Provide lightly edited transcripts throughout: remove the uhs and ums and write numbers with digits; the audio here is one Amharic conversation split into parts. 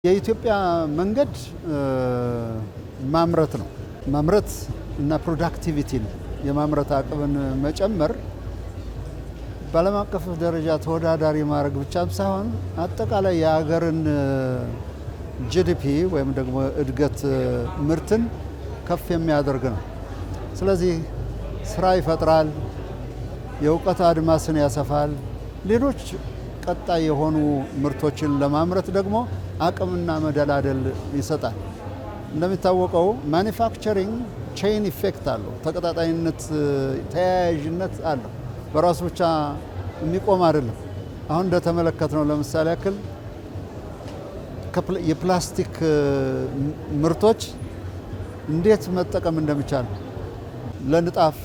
የኢትዮጵያ መንገድ ማምረት ነው። ማምረት እና ፕሮዳክቲቪቲን የማምረት አቅምን መጨመር በዓለም አቀፍ ደረጃ ተወዳዳሪ ማድረግ ብቻ ሳይሆን አጠቃላይ የሀገርን ጂዲፒ ወይም ደግሞ እድገት ምርትን ከፍ የሚያደርግ ነው። ስለዚህ ስራ ይፈጥራል፣ የእውቀት አድማስን ያሰፋል፣ ሌሎች ቀጣይ የሆኑ ምርቶችን ለማምረት ደግሞ አቅምና መደላደል ይሰጣል። እንደሚታወቀው ማኒፋክቸሪንግ ቼን ኢፌክት አለው፣ ተቀጣጣይነት ተያያዥነት አለው። በራሱ ብቻ የሚቆም አይደለም። አሁን እንደተመለከትነው ለምሳሌ ያክል የፕላስቲክ ምርቶች እንዴት መጠቀም እንደሚቻል ለንጣፍ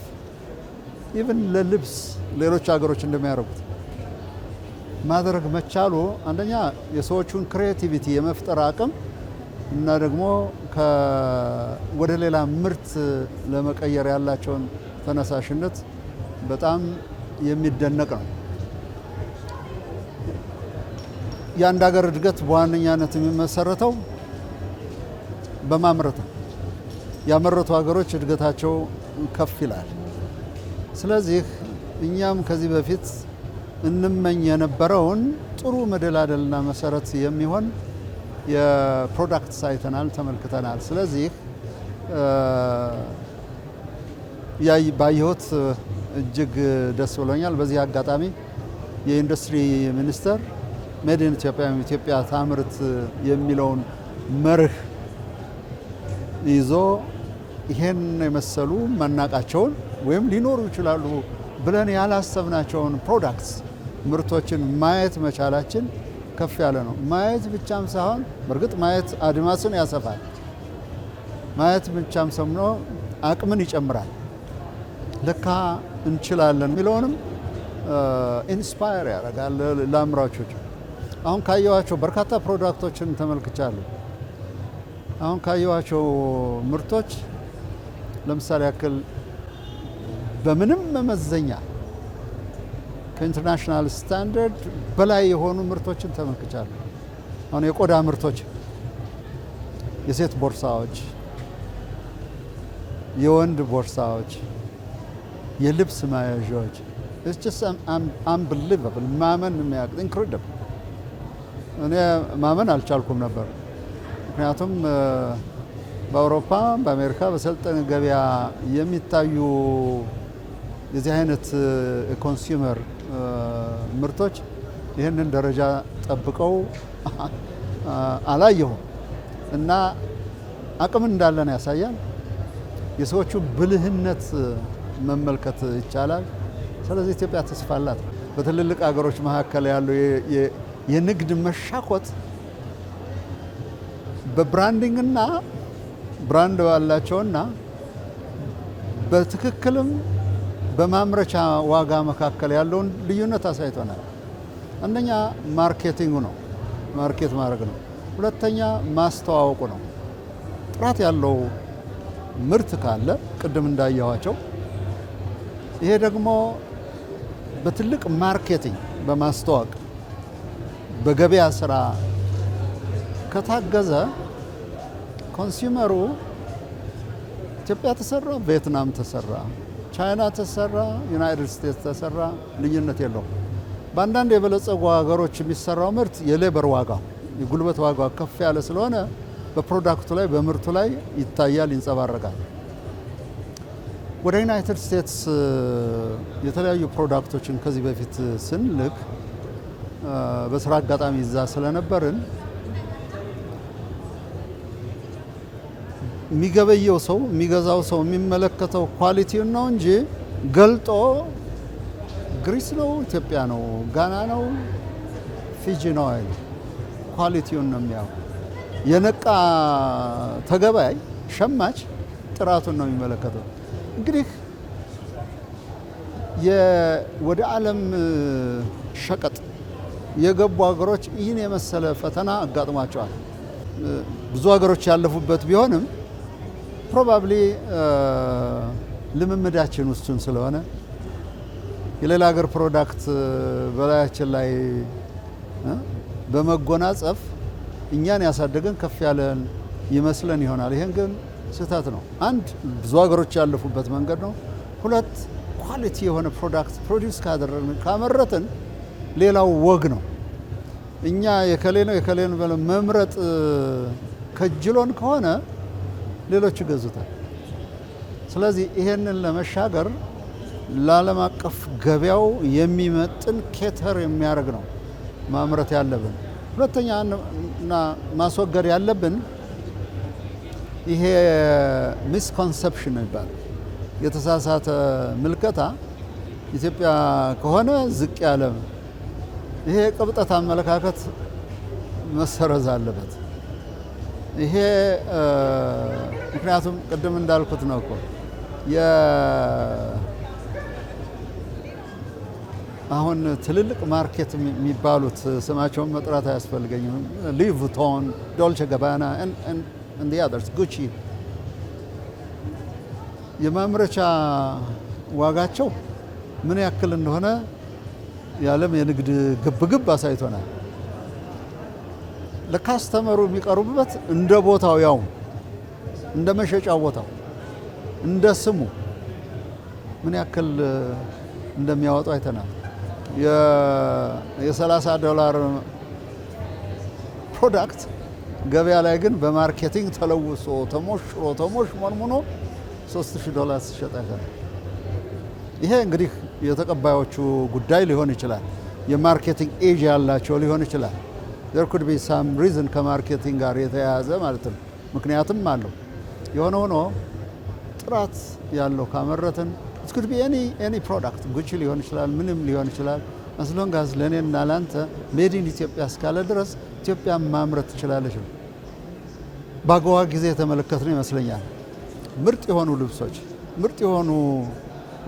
ኢቭን ለልብስ ሌሎች ሀገሮች እንደሚያደርጉት ማድረግ መቻሉ አንደኛ የሰዎቹን ክሬቲቪቲ የመፍጠር አቅም እና ደግሞ ወደ ሌላ ምርት ለመቀየር ያላቸውን ተነሳሽነት በጣም የሚደነቅ ነው። የአንድ ሀገር እድገት በዋነኛነት የሚመሰረተው በማምረት ነው። ያመረቱ ሀገሮች እድገታቸው ከፍ ይላል። ስለዚህ እኛም ከዚህ በፊት እንመኝ የነበረውን ጥሩ መደላደልና መሰረት የሚሆን የፕሮዳክት አይተናል፣ ተመልክተናል። ስለዚህ ባየሁት እጅግ ደስ ብሎኛል። በዚህ አጋጣሚ የኢንዱስትሪ ሚኒስቴር ሜድ ኢን ኢትዮጵያ ኢትዮጵያ ታምርት የሚለውን መርህ ይዞ ይሄን የመሰሉ መናቃቸውን ወይም ሊኖሩ ይችላሉ ብለን ያላሰብናቸውን ፕሮዳክትስ ምርቶችን ማየት መቻላችን ከፍ ያለ ነው። ማየት ብቻም ሳይሆን በእርግጥ ማየት አድማስን ያሰፋል። ማየት ብቻም ሰምኖ አቅምን ይጨምራል። ለካ እንችላለን የሚለውንም ኢንስፓየር ያደርጋል ለአምራቾች። አሁን ካየዋቸው በርካታ ፕሮዳክቶችን ተመልክቻለሁ። አሁን ካየዋቸው ምርቶች ለምሳሌ ያክል በምንም መመዘኛ ከኢንተርናሽናል ስታንዳርድ በላይ የሆኑ ምርቶችን ተመልክቻለሁ። አሁን የቆዳ ምርቶች፣ የሴት ቦርሳዎች፣ የወንድ ቦርሳዎች፣ የልብስ መያዣዎች it's just unbelievable ማመን የሚያቅት incredible። እኔ ማመን አልቻልኩም ነበር። ምክንያቱም በአውሮፓ በአሜሪካ በሰልጠነ ገበያ የሚታዩ የዚህ አይነት ኮንሱመር ምርቶች ይህንን ደረጃ ጠብቀው አላየሁም እና አቅም እንዳለን ያሳያል። የሰዎቹ ብልህነት መመልከት ይቻላል። ስለዚህ ኢትዮጵያ ተስፋ አላት። በትልልቅ ሀገሮች መካከል ያለው የንግድ መሻኮት በብራንዲንግና ብራንድ ባላቸውና በትክክልም በማምረቻ ዋጋ መካከል ያለውን ልዩነት አሳይቶናል። አንደኛ ማርኬቲንጉ ነው፣ ማርኬት ማድረግ ነው። ሁለተኛ ማስተዋወቁ ነው። ጥራት ያለው ምርት ካለ ቅድም እንዳየኋቸው፣ ይሄ ደግሞ በትልቅ ማርኬቲንግ በማስተዋወቅ በገበያ ስራ ከታገዘ ኮንሱመሩ ኢትዮጵያ ተሰራ፣ ቪየትናም ተሰራ፣ ቻይና ተሰራ፣ ዩናይትድ ስቴትስ ተሰራ ልዩነት የለውም። በአንዳንድ የበለጸጉ ሀገሮች የሚሰራው ምርት የሌበር ዋጋ የጉልበት ዋጋ ከፍ ያለ ስለሆነ በፕሮዳክቱ ላይ በምርቱ ላይ ይታያል፣ ይንጸባረቃል። ወደ ዩናይትድ ስቴትስ የተለያዩ ፕሮዳክቶችን ከዚህ በፊት ስንልክ በስራ አጋጣሚ እዛ ስለነበርን የሚገበየው ሰው የሚገዛው ሰው የሚመለከተው ኳሊቲውን ነው እንጂ ገልጦ ግሪስ ነው፣ ኢትዮጵያ ነው፣ ጋና ነው፣ ፊጂ ነው አይሉ። ኳሊቲውን ነው የሚያው። የነቃ ተገባይ ሸማች ጥራቱን ነው የሚመለከተው። እንግዲህ ወደ ዓለም ሸቀጥ የገቡ ሀገሮች ይህን የመሰለ ፈተና አጋጥሟቸዋል። ብዙ ሀገሮች ያለፉበት ቢሆንም ፕሮባብሊ ልምምዳችን ውስን ስለሆነ የሌላ ሀገር ፕሮዳክት በላያችን ላይ በመጎናጸፍ እኛን ያሳደገን ከፍ ያለን ይመስለን ይሆናል። ይሄን ግን ስህተት ነው። አንድ ብዙ ሀገሮች ያለፉበት መንገድ ነው። ሁለት ኳሊቲ የሆነ ፕሮዳክት ፕሮዲውስ ካደረግን ካመረትን ሌላው ወግ ነው። እኛ የከሌ ነው የከሌን ብለን መምረጥ ከጅሎን ከሆነ ሌሎች ይገዙታል። ስለዚህ ይሄንን ለመሻገር ለዓለም አቀፍ ገበያው የሚመጥን ኬተር የሚያደርግ ነው ማምረት ያለብን። ሁለተኛ እና ማስወገድ ያለብን ይሄ ሚስኮንሰፕሽን ይባላል። የተሳሳተ ምልከታ ኢትዮጵያ ከሆነ ዝቅ ያለ ይሄ ቅብጠት አመለካከት መሰረዝ አለበት። ይሄ ምክንያቱም ቅድም እንዳልኩት ነው እኮ አሁን ትልልቅ ማርኬት የሚባሉት ስማቸውን መጥራት አያስፈልገኝም። ሉዊ ቪቶን፣ ዶልቼ ጋባና and the others ጉቺ የማምረቻ ዋጋቸው ምን ያክል እንደሆነ የዓለም የንግድ ግብግብ አሳይቶናል። ለካስተመሩ የሚቀርቡበት እንደ ቦታው ያው እንደ መሸጫ ቦታው እንደ ስሙ ምን ያክል እንደሚያወጡ አይተናል። የ$30 ፕሮዳክት ገበያ ላይ ግን በማርኬቲንግ ተለውሶ ተሞሽሞንሙኖ $3000 ሲሸጥ አይተናል። ይሄ እንግዲህ የተቀባዮቹ ጉዳይ ሊሆን ይችላል። የማርኬቲንግ ኤጅ ያላቸው ሊሆን ይችላል። there could be some reason ከማርኬቲንግ ጋር የተያያዘ ማለት ነው። ምክንያቱም አለው። የሆነ ሆኖ ጥራት ያለው ካመረትን it could be any product ጉቺ ሊሆን ይችላል፣ ምንም ሊሆን ይችላል። as long as ለኔና ላንተ ሜድ ኢን ኢትዮጵያ እስካለ ድረስ ኢትዮጵያ ማምረት ትችላለች። ባጓዋ ጊዜ የተመለከትነው ይመስለኛል። ምርጥ የሆኑ ልብሶች፣ ምርጥ የሆኑ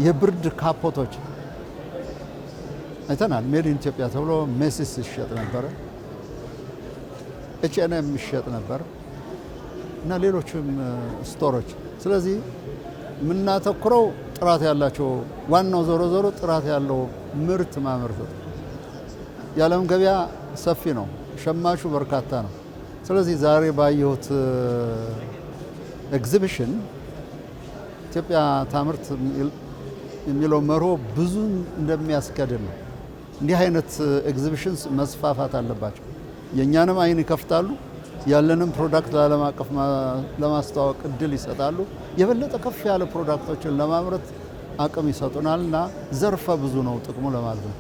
የብርድ ካፖቶች አይተናል። ሜድ ኢን ኢትዮጵያ ተብሎ ሜሲስ ይሸጥ ነበር፣ H&M ይሸጥ ነበር እና ሌሎችም ስቶሮች። ስለዚህ የምናተኩረው ጥራት ያላቸው ዋናው ዞሮ ጥራት ያለው ምርት ማምረት ነው። የዓለም ገበያ ሰፊ ነው፣ ሸማቹ በርካታ ነው። ስለዚህ ዛሬ ባየሁት ኤግዚቢሽን ኢትዮጵያ ታምርት የሚለው መርሆ ብዙ እንደሚያስከድን ነው። እንዲህ አይነት ኤግዚቢሽንስ መስፋፋት አለባቸው። የእኛንም አይን ይከፍታሉ፣ ያለንም ፕሮዳክት ለዓለም አቀፍ ለማስተዋወቅ እድል ይሰጣሉ። የበለጠ ከፍ ያለ ፕሮዳክቶችን ለማምረት አቅም ይሰጡናል እና ዘርፈ ብዙ ነው ጥቅሙ ለማለት ነው።